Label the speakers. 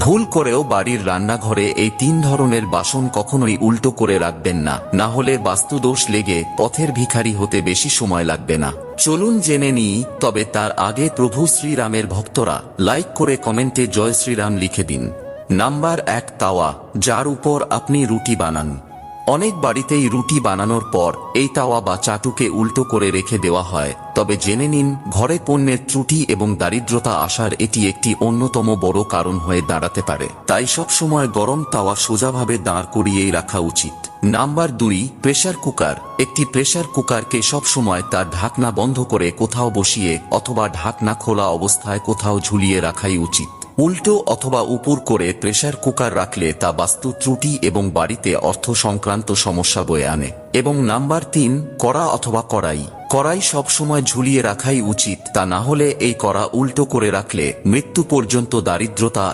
Speaker 1: ভুল করেও বাড়ির রান্নাঘরে এই 3 ধরনের বাসন কখনোই উল্টো করে রাখবেন না, না হলে বাস্তুদোষ লেগে পথের ভিখারি হতে বেশি সময় লাগবে না। চলুন জেনে নিই, তবে তার আগে প্রভু শ্রীরামের ভক্তরা লাইক করে কমেন্টে জয় শ্রীরাম লিখে দিন। নাম্বার 1, তাওয়া, যার উপর আপনি রুটি বানান। অনেক বাড়িতেই রুটি বানানোর পর এই তাওয়া বা চাটুকে উল্টো করে রেখে দেওয়া হয়, তবে জেনে নিন ঘরে পণ্যের ত্রুটি এবং দারিদ্রতা আসার এটি একটি অন্যতম বড় কারণ হয়ে দাঁড়াতে পারে। তাই সব সময় গরম তাওয়া সোজাভাবে দাঁড় করিয়েই রাখা উচিত। Number 2, pressure cooker. একটি প্রেসার কুকারকে সব সময় তার ঢাকনা বন্ধ করে কোথাও বসিয়ে অথবা ঢাকনা খোলা অবস্থায় কোথাও ঝুলিয়ে রাখাই উচিত। উল্টো অথবা উপর করে প্রেসার কুকার রাখলে তা বাস্তু ত্রুটি এবং বাড়িতে অর্থ সংক্রান্ত সমস্যা বয়ে আনে। এবং নাম্বার 3, কড়া অথবা কড়াই। কড়াই সবসময় ঝুলিয়ে রাখাই উচিত, তা না হলে এই কড়া উল্টো করে রাখলে মৃত্যু পর্যন্ত দারিদ্রতা